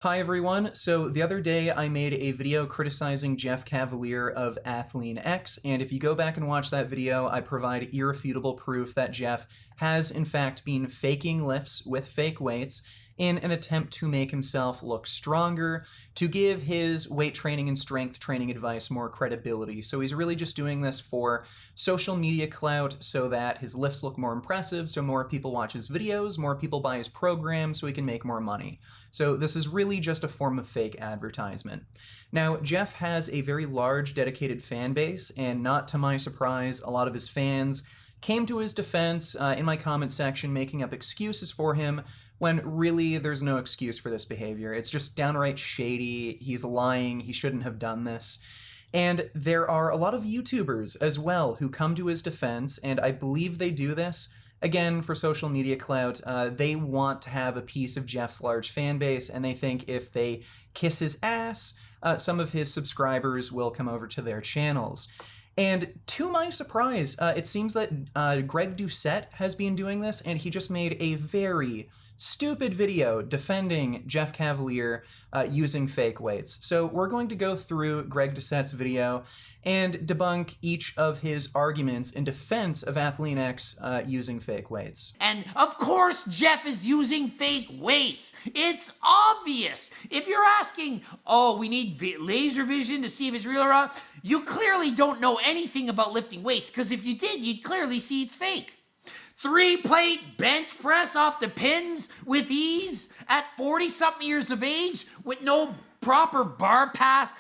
Hi everyone, so the other day I made a video criticizing Jeff Cavaliere of ATHLEAN-X, and if you go back and watch that video, I provide irrefutable proof that Jeff has in fact been faking lifts with fake weights in an attempt to make himself look stronger, to give his weight training and strength training advice more credibility. So he's really just doing this for social media clout so that his lifts look more impressive, so more people watch his videos, more people buy his program, so he can make more money. So this is really just a form of fake advertisement. Now, Jeff has a very large dedicated fan base, and not to my surprise, a lot of his fans came to his defense in my comment section, making up excuses for him, when really there's no excuse for this behavior. It's just downright shady, he's lying, he shouldn't have done this. And there are a lot of YouTubers as well who come to his defense, and I believe they do this, again, for social media clout. They want to have a piece of Jeff's large fan base, and they think if they kiss his ass, some of his subscribers will come over to their channels. And to my surprise, it seems that Greg Doucette has been doing this, and he just made a very stupid video defending Jeff Cavaliere using fake weights. So we're going to go through Greg Doucette's video and debunk each of his arguments in defense of ATHLEAN-X using fake weights. And of course Jeff is using fake weights. It's obvious. If you're asking, oh, we need laser vision to see if it's real or not, you clearly don't know anything about lifting weights, because if you did, you'd clearly see it's fake. 3-plate bench press off the pins with ease at 40-something years of age with no proper bar path,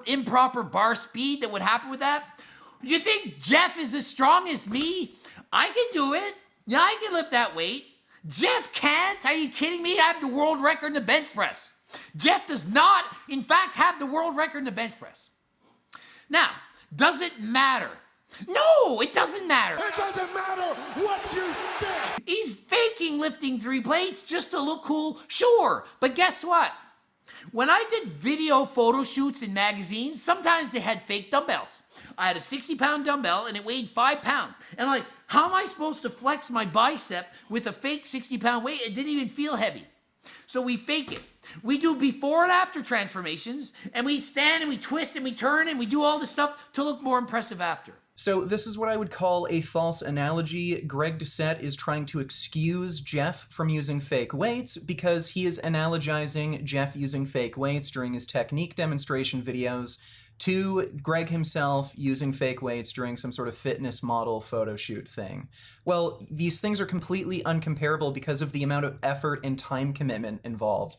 improper bar speed that would happen with that. You think Jeff is as strong as me? I can do it. Yeah, I can lift that weight. Jeff can't. Are you kidding me? I have the world record in the bench press. Jeff does not, in fact, have the world record in the bench press. Now, does it matter? No, it doesn't matter. It doesn't matter what you think. He's faking lifting 3 plates just to look cool, sure. But guess what? When I did video photo shoots in magazines, sometimes they had fake dumbbells. I had a 60-pound dumbbell and it weighed 5 pounds. And I'm like, how am I supposed to flex my bicep with a fake 60-pound weight? It didn't even feel heavy. So we fake it. We do before and after transformations, and we stand and we twist and we turn and we do all this stuff to look more impressive after. So this is what I would call a false analogy. Greg Doucette is trying to excuse Jeff from using fake weights because he is analogizing Jeff using fake weights during his technique demonstration videos to Greg himself using fake weights during some sort of fitness model photo shoot thing. Well, these things are completely uncomparable because of the amount of effort and time commitment involved.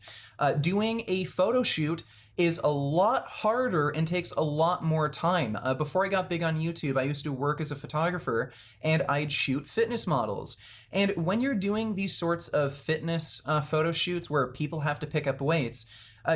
Doing a photo shoot is a lot harder and takes a lot more time. Before I got big on YouTube, I used to work as a photographer and I'd shoot fitness models. And when you're doing these sorts of fitness photo shoots where people have to pick up weights,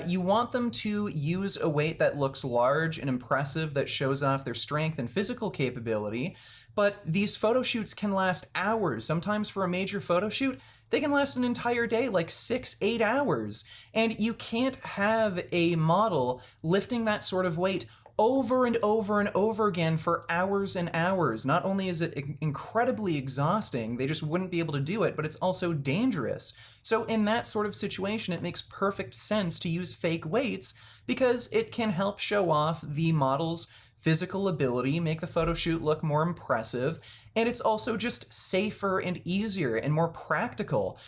you want them to use a weight that looks large and impressive, that shows off their strength and physical capability. But these photo shoots can last hours. Sometimes for a major photo shoot, they can last an entire day, like 6-8 hours. And you can't have a model lifting that sort of weight over and over and over again for hours and hours. Not only is it incredibly exhausting, they just wouldn't be able to do it, but it's also dangerous. So in that sort of situation, it makes perfect sense to use fake weights because it can help show off the model's physical ability, make the photo shoot look more impressive, and it's also just safer and easier and more practical.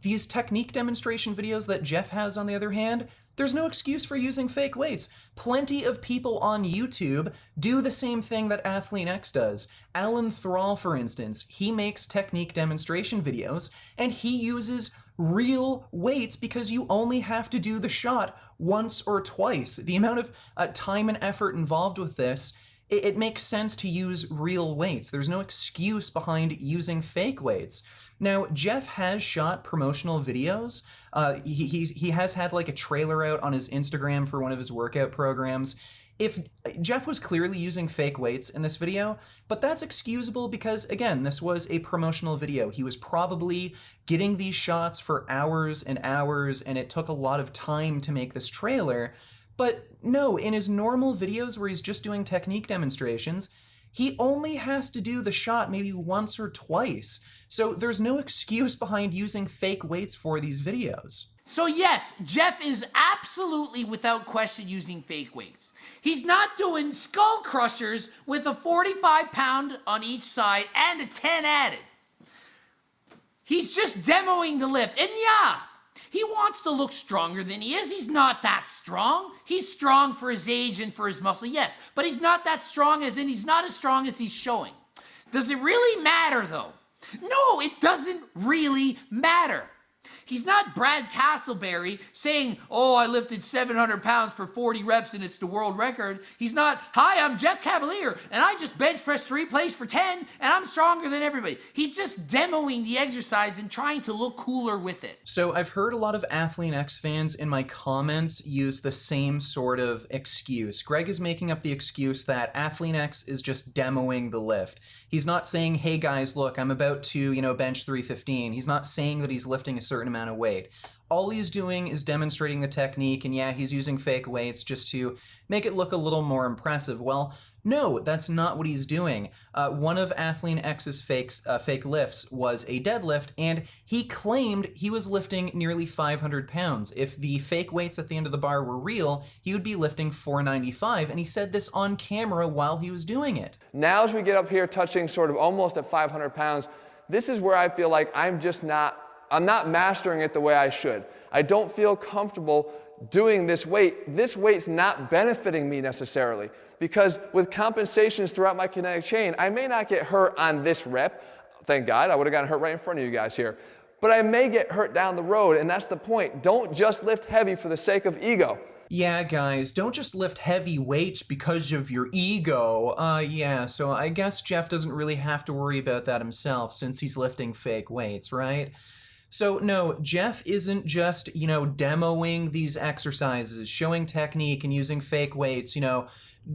These technique demonstration videos that Jeff has, on the other hand, there's no excuse for using fake weights. Plenty of people on YouTube do the same thing that ATHLEAN-X does. Alan Thrall, for instance, he makes technique demonstration videos, and he uses real weights because you only have to do the shot once or twice. The amount of time and effort involved with this, it makes sense to use real weights. There's no excuse behind using fake weights. Now, Jeff has shot promotional videos. He has had like a trailer out on his Instagram for one of his workout programs. If Jeff was clearly using fake weights in this video, but that's excusable because, again, this was a promotional video. He was probably getting these shots for hours and hours, and it took a lot of time to make this trailer. But no, in his normal videos where he's just doing technique demonstrations, He only has to do the shot maybe once or twice. So there's no excuse behind using fake weights for these videos. So yes, Jeff is absolutely without question using fake weights. He's not doing skull crushers with a 45-pound on each side and a 10 added. He's just demoing the lift. And yeah, he wants to look stronger than he is. He's not that strong. He's strong for his age and for his muscle, yes. But he's not that strong, as in he's not as strong as he's showing. Does it really matter, though? No, it doesn't really matter. He's not Brad Castleberry saying, oh, I lifted 700 pounds for 40 reps and it's the world record. He's not, hi, I'm Jeff Cavaliere and I just bench pressed 3 plates for 10 and I'm stronger than everybody. He's just demoing the exercise and trying to look cooler with it. So I've heard a lot of ATHLEAN-X fans in my comments use the same sort of excuse. Greg is making up the excuse that ATHLEAN-X is just demoing the lift. He's not saying, hey guys, look, I'm about to, bench 315. He's not saying that he's lifting a certain amount of weight. All he's doing is demonstrating the technique, and yeah, he's using fake weights just to make it look a little more impressive. Well, no, that's not what he's doing. One of ATHLEAN-X's fake lifts was a deadlift, and he claimed he was lifting nearly 500 pounds. If the fake weights at the end of the bar were real, he would be lifting 495, and he said this on camera while he was doing it. Now as we get up here touching sort of almost at 500 pounds, this is where I feel like I'm not mastering it the way I should. I don't feel comfortable doing this weight. This weight's not benefiting me necessarily, because with compensations throughout my kinetic chain, I may not get hurt on this rep. Thank God, I would have gotten hurt right in front of you guys here. But I may get hurt down the road, and that's the point. Don't just lift heavy for the sake of ego. Yeah, guys, don't just lift heavy weights because of your ego. Yeah, so I guess Jeff doesn't really have to worry about that himself since he's lifting fake weights, right? So no, Jeff isn't just, demoing these exercises, showing technique and using fake weights,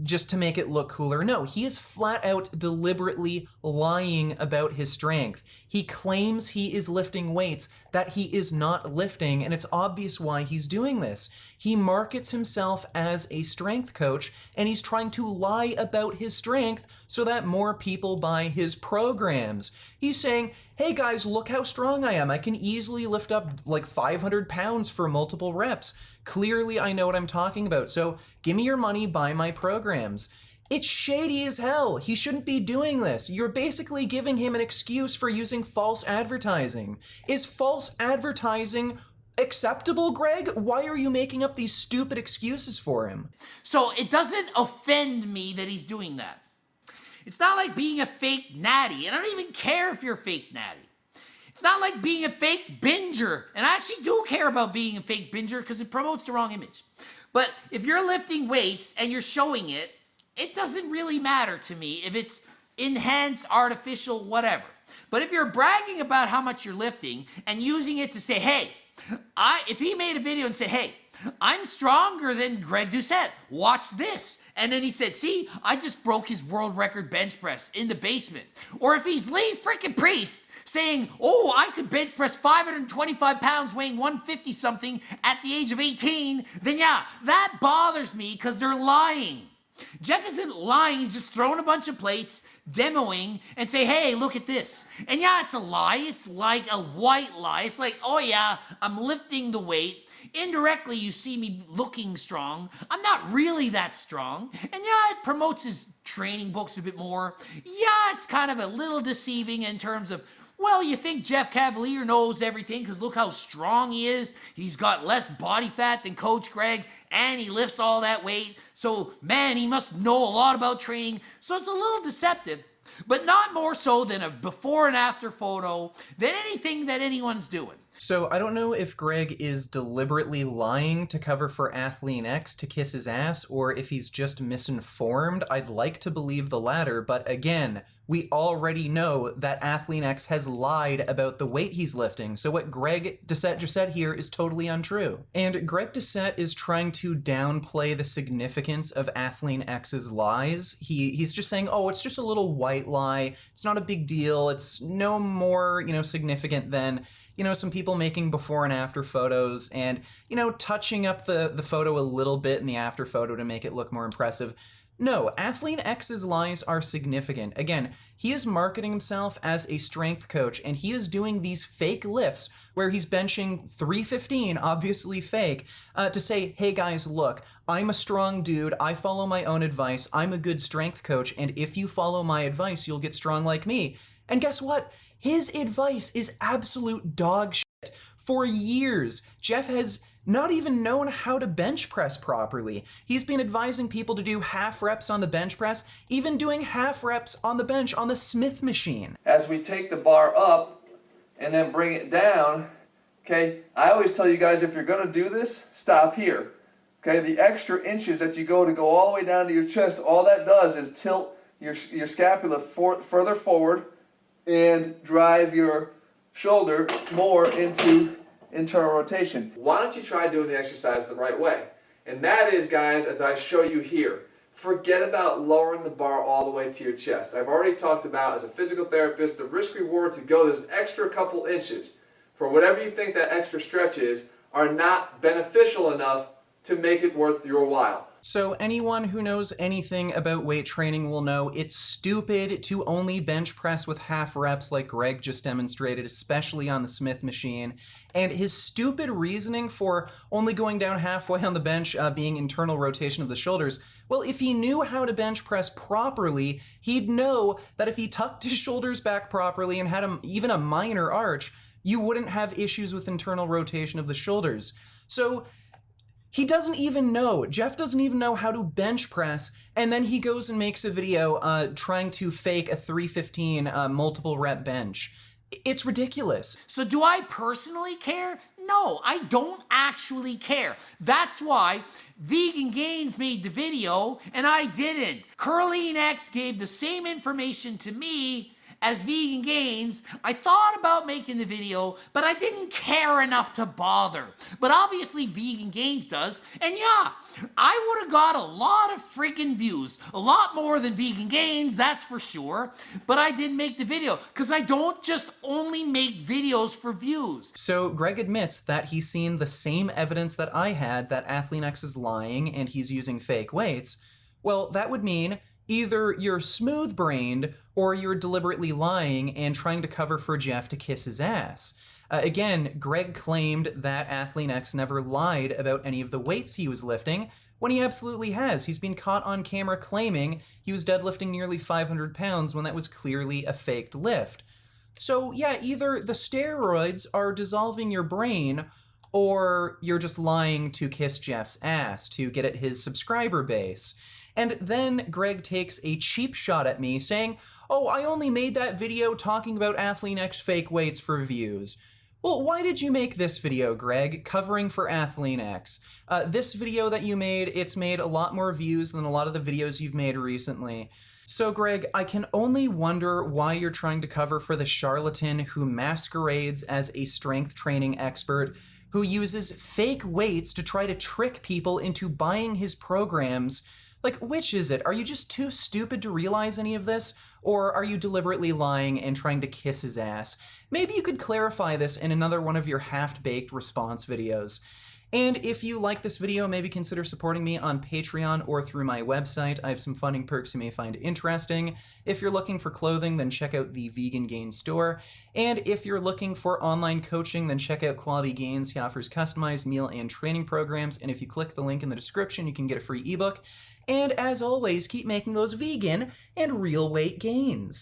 just to make it look cooler. No, he is flat out deliberately lying about his strength. He claims he is lifting weights that he is not lifting, and it's obvious why he's doing this. He markets himself as a strength coach, and he's trying to lie about his strength so that more people buy his programs. He's saying, hey guys, look how strong I am. I can easily lift up like 500 pounds for multiple reps. Clearly, I know what I'm talking about, so give me your money, buy my programs. It's shady as hell. He shouldn't be doing this. You're basically giving him an excuse for using false advertising. Is false advertising acceptable, Greg? Why are you making up these stupid excuses for him? So it doesn't offend me that he's doing that. It's not like being a fake natty, and I don't even care if you're a fake natty. It's not like being a fake binger, and I actually do care about being a fake binger because it promotes the wrong image. But if you're lifting weights and you're showing it, it doesn't really matter to me if it's enhanced, artificial, whatever. But if you're bragging about how much you're lifting and using it to say, hey, if he made a video and said, hey, I'm stronger than Greg Doucette, watch this. And then he said, see, I just broke his world record bench press in the basement. Or if he's Lee freaking Priest saying, oh, I could bench press 525 pounds weighing 150 something at the age of 18, then yeah, that bothers me because they're lying. Jeff isn't lying, he's just throwing a bunch of plates, demoing, and say, hey, look at this. And yeah, it's a lie. It's like a white lie. It's like, oh yeah, I'm lifting the weight. Indirectly, you see me looking strong. I'm not really that strong. And yeah, it promotes his training books a bit more. Yeah, it's kind of a little deceiving in terms of, well, you think Jeff Cavaliere knows everything because look how strong he is. He's got less body fat than Coach Greg, and he lifts all that weight. So, man, he must know a lot about training. So it's a little deceptive, but not more so than a before and after photo than anything that anyone's doing. So I don't know if Greg is deliberately lying to cover for ATHLEAN-X to kiss his ass, or if he's just misinformed. I'd like to believe the latter, but again, we already know that ATHLEAN-X has lied about the weight he's lifting, so what Greg Doucette just said here is totally untrue. And Greg Doucette is trying to downplay the significance of ATHLEAN-X's lies. He's just saying, oh, it's just a little white lie, it's not a big deal, it's no more, significant than, some people making before and after photos and, touching up the photo a little bit in the after photo to make it look more impressive. No, ATHLEAN-X's lies are significant. Again, he is marketing himself as a strength coach, and he is doing these fake lifts where he's benching 315, obviously fake, to say, hey guys, look, I'm a strong dude, I follow my own advice, I'm a good strength coach, and if you follow my advice, you'll get strong like me. And guess what? His advice is absolute dog shit. For years, Jeff has not even known how to bench press properly. He's been advising people to do half reps on the bench press, even doing half reps on the bench on the Smith machine. As we take the bar up and then bring it down, okay, I always tell you guys, if you're gonna do this, stop here. Okay, the extra inches that you go all the way down to your chest, all that does is tilt your scapula further forward and drive your shoulder more into internal rotation. Why don't you try doing the exercise the right way? And that is, guys, as I show you here, forget about lowering the bar all the way to your chest. I've already talked about, as a physical therapist, the risk reward to go this extra couple inches for whatever you think that extra stretch is are not beneficial enough to make it worth your while. So anyone who knows anything about weight training will know it's stupid to only bench press with half reps like Greg just demonstrated, especially on the Smith machine. And his stupid reasoning for only going down halfway on the bench being internal rotation of the shoulders, well, if he knew how to bench press properly, he'd know that if he tucked his shoulders back properly and had even a minor arch, you wouldn't have issues with internal rotation of the shoulders. So he doesn't even know. Jeff doesn't even know how to bench press, and then he goes and makes a video trying to fake a 315 multiple rep bench. It's ridiculous. So do I personally care? No, I don't actually care. That's why Vegan Gains made the video and I didn't. Curleen-X gave the same information to me as Vegan Gains. I thought about making the video, but I didn't care enough to bother. But obviously Vegan Gains does, and yeah, I would have got a lot of freaking views. A lot more than Vegan Gains, that's for sure. But I didn't make the video, because I don't just only make videos for views. So Greg admits that he's seen the same evidence that I had that ATHLEAN-X is lying and he's using fake weights. Well, that would mean either you're smooth-brained or you're deliberately lying and trying to cover for Jeff to kiss his ass. Again, Greg claimed that ATHLEAN-X never lied about any of the weights he was lifting, when he absolutely has. He's been caught on camera claiming he was deadlifting nearly 500 pounds when that was clearly a faked lift. So yeah, either the steroids are dissolving your brain, or you're just lying to kiss Jeff's ass to get at his subscriber base. And then Greg takes a cheap shot at me saying, oh, I only made that video talking about ATHLEAN-X fake weights for views. Well, why did you make this video, Greg, covering for ATHLEAN-X? This video that you made, it's made a lot more views than a lot of the videos you've made recently. So, Greg, I can only wonder why you're trying to cover for the charlatan who masquerades as a strength training expert, who uses fake weights to try to trick people into buying his programs. Like, which is it? Are you just too stupid to realize any of this? Or are you deliberately lying and trying to kiss his ass? Maybe you could clarify this in another one of your half-baked response videos. And if you like this video, maybe consider supporting me on Patreon or through my website. I have some funding perks you may find interesting. If you're looking for clothing, then check out the Vegan Gains store. And if you're looking for online coaching, then check out Quality Gains. He offers customized meal and training programs. And if you click the link in the description, you can get a free ebook. And as always, keep making those vegan and real weight gains.